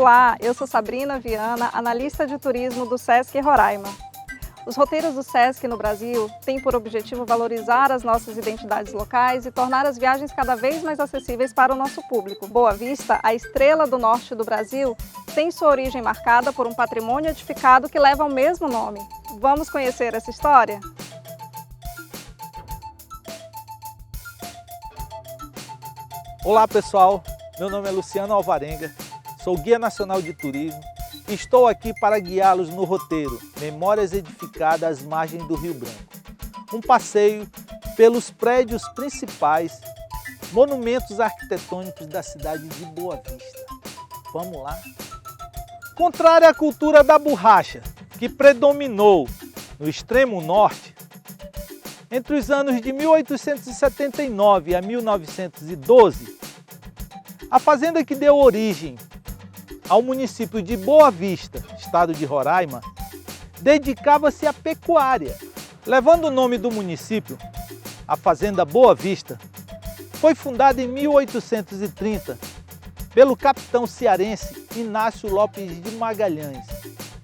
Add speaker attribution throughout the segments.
Speaker 1: Olá, eu sou Sabrina Viana, analista de turismo do Sesc Roraima. Os roteiros do Sesc no Brasil têm por objetivo valorizar as nossas identidades locais e tornar as viagens cada vez mais acessíveis para o nosso público. Boa Vista, a estrela do norte do Brasil, tem sua origem marcada por um patrimônio edificado que leva o mesmo nome. Vamos conhecer essa história?
Speaker 2: Olá pessoal, meu nome é Luciano Alvarenga, sou guia nacional de turismo e estou aqui para guiá-los no roteiro Memórias Edificadas às margens do Rio Branco. Um passeio pelos prédios principais, monumentos arquitetônicos da cidade de Boa Vista. Vamos lá? Contrária à cultura da borracha, que predominou no extremo norte, entre os anos de 1879 a 1912, a fazenda que deu origem ao município de Boa Vista, estado de Roraima, dedicava-se à pecuária. Levando o nome do município, a Fazenda Boa Vista foi fundada em 1830 pelo capitão cearense Inácio Lopes de Magalhães,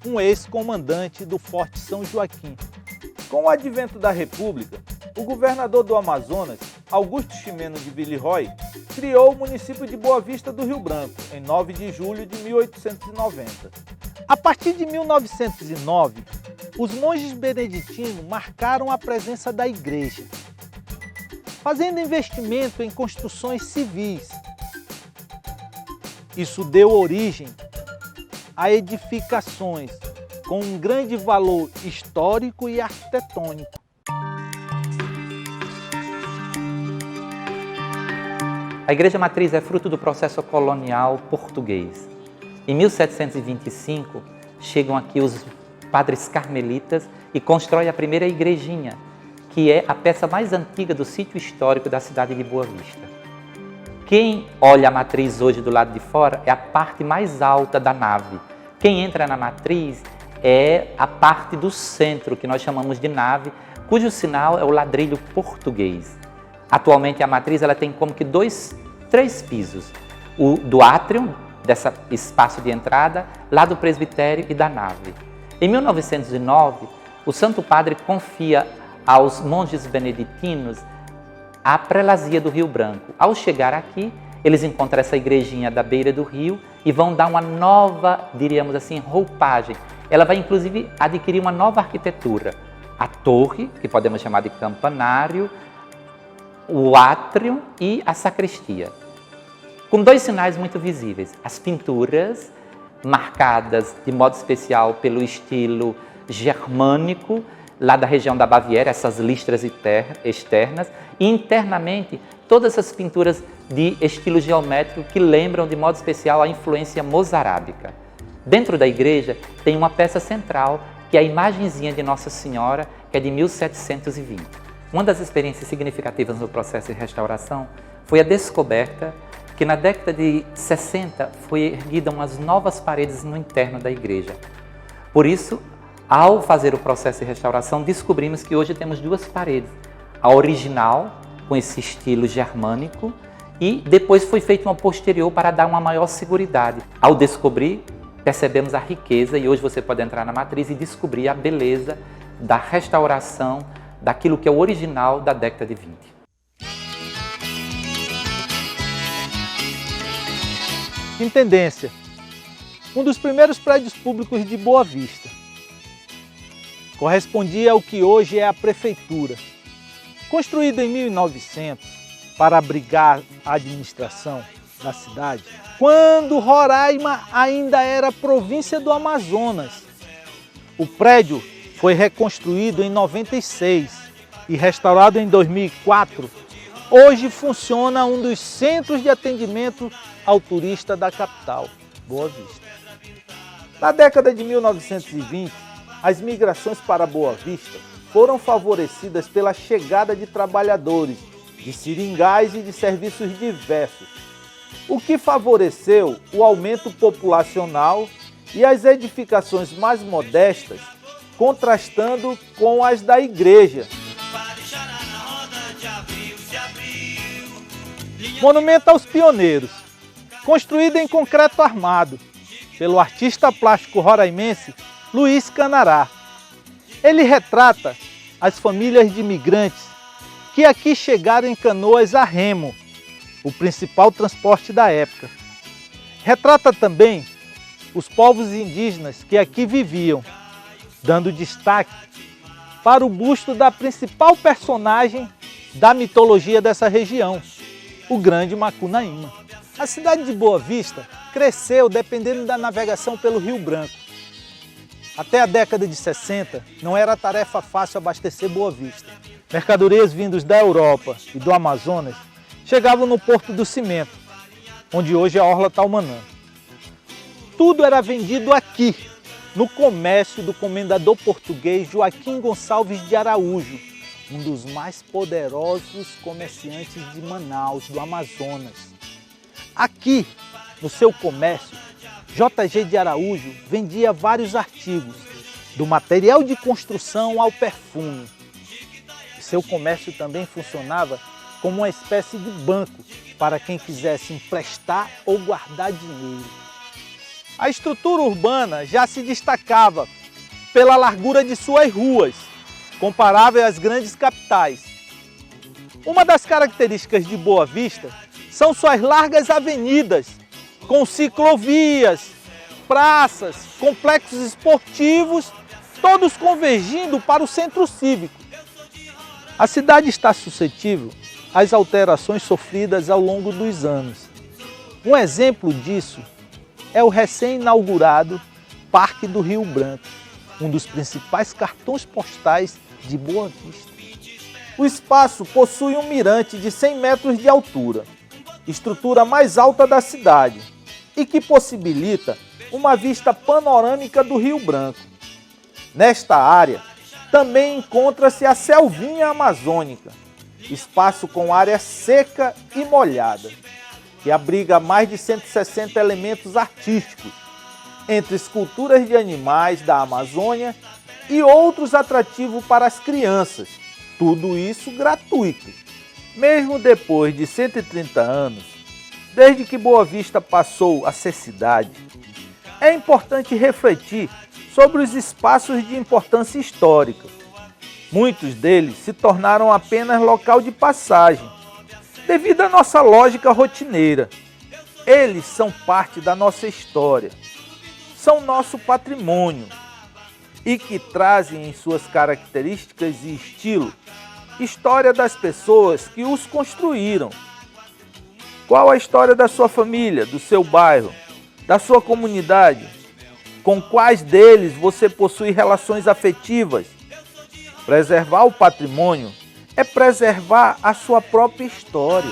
Speaker 2: um ex-comandante do Forte São Joaquim. Com o advento da República, o governador do Amazonas, Augusto Ximeno de Villeroy, criou o município de Boa Vista do Rio Branco, em 9 de julho de 1890. A partir de 1909, os monges beneditinos marcaram a presença da igreja, fazendo investimento em construções civis. Isso deu origem a edificações com um grande valor histórico e arquitetônico.
Speaker 3: A Igreja Matriz é fruto do processo colonial português. Em 1725, chegam aqui os padres carmelitas e constroem a primeira igrejinha, que é a peça mais antiga do sítio histórico da cidade de Boa Vista. Quem olha a matriz hoje do lado de fora é a parte mais alta da nave. Quem entra na matriz é a parte do centro, que nós chamamos de nave, cujo sinal é o ladrilho português. Atualmente a matriz ela tem como que três pisos, o do átrio, desse espaço de entrada, lá do presbitério e da nave. Em 1909, o Santo Padre confia aos monges beneditinos a prelazia do Rio Branco. Ao chegar aqui, eles encontram essa igrejinha da beira do rio e vão dar uma nova, diríamos assim, roupagem. Ela vai inclusive adquirir uma nova arquitetura. A torre, que podemos chamar de campanário, o átrio e a sacristia. Com dois sinais muito visíveis. As pinturas, marcadas de modo especial pelo estilo germânico, lá da região da Baviera, essas listras externas, e internamente todas essas pinturas de estilo geométrico que lembram de modo especial a influência moçarábica. Dentro da igreja tem uma peça central, que é a imagenzinha de Nossa Senhora, que é de 1720. Uma das experiências significativas no processo de restauração foi a descoberta que na década de 60 foi erguida umas novas paredes no interno da igreja. Por isso, ao fazer o processo de restauração, descobrimos que hoje temos duas paredes. A original, com esse estilo germânico, e depois foi feita uma posterior para dar uma maior seguridade. Ao descobrir, percebemos a riqueza e hoje você pode entrar na matriz e descobrir a beleza da restauração daquilo que é o original da década de 20.
Speaker 2: Intendência, um dos primeiros prédios públicos de Boa Vista. Correspondia ao que hoje é a prefeitura. Construído em 1900 para abrigar a administração da cidade, quando Roraima ainda era província do Amazonas. O prédio foi reconstruído em 96 e restaurado em 2004. Hoje funciona um dos centros de atendimento ao turista da capital, Boa Vista. Na década de 1920, as migrações para Boa Vista foram favorecidas pela chegada de trabalhadores de seringais e de serviços diversos, o que favoreceu o aumento populacional e as edificações mais modestas, contrastando com as da igreja. Monumento aos Pioneiros, construído em concreto armado, pelo artista plástico roraimense Luiz Canará. Ele retrata as famílias de imigrantes que aqui chegaram em canoas a remo, o principal transporte da época. Retrata também os povos indígenas que aqui viviam, dando destaque para o busto da principal personagem da mitologia dessa região, o grande Macunaíma. A cidade de Boa Vista cresceu dependendo da navegação pelo Rio Branco. Até a década de 60, não era tarefa fácil abastecer Boa Vista. Mercadorias vindas da Europa e do Amazonas chegavam no Porto do Cimento, onde hoje é a Orla Taumanã. Tudo era vendido aqui, no comércio do comendador português Joaquim Gonçalves de Araújo, um dos mais poderosos comerciantes de Manaus, do Amazonas. Aqui, no seu comércio, JG de Araújo vendia vários artigos, do material de construção ao perfume. Seu comércio também funcionava como uma espécie de banco para quem quisesse emprestar ou guardar dinheiro. A estrutura urbana já se destacava pela largura de suas ruas, comparável às grandes capitais. Uma das características de Boa Vista são suas largas avenidas, com ciclovias, praças, complexos esportivos, todos convergindo para o centro cívico. A cidade está suscetível às alterações sofridas ao longo dos anos. Um exemplo disso é o recém-inaugurado Parque do Rio Branco, um dos principais cartões postais de Boa Vista. O espaço possui um mirante de 100 metros de altura, estrutura mais alta da cidade, e que possibilita uma vista panorâmica do Rio Branco. Nesta área, também encontra-se a Selvinha Amazônica, espaço com área seca e molhada, que abriga mais de 160 elementos artísticos, entre esculturas de animais da Amazônia e outros atrativos para as crianças, tudo isso gratuito. Mesmo depois de 130 anos, desde que Boa Vista passou a ser cidade, é importante refletir sobre os espaços de importância histórica. Muitos deles se tornaram apenas local de passagem, devido à nossa lógica rotineira. Eles são parte da nossa história, são nosso patrimônio e que trazem em suas características e estilo história das pessoas que os construíram. Qual a história da sua família, do seu bairro, da sua comunidade? Com quais deles você possui relações afetivas? Preservar o patrimônio é preservar a sua própria história.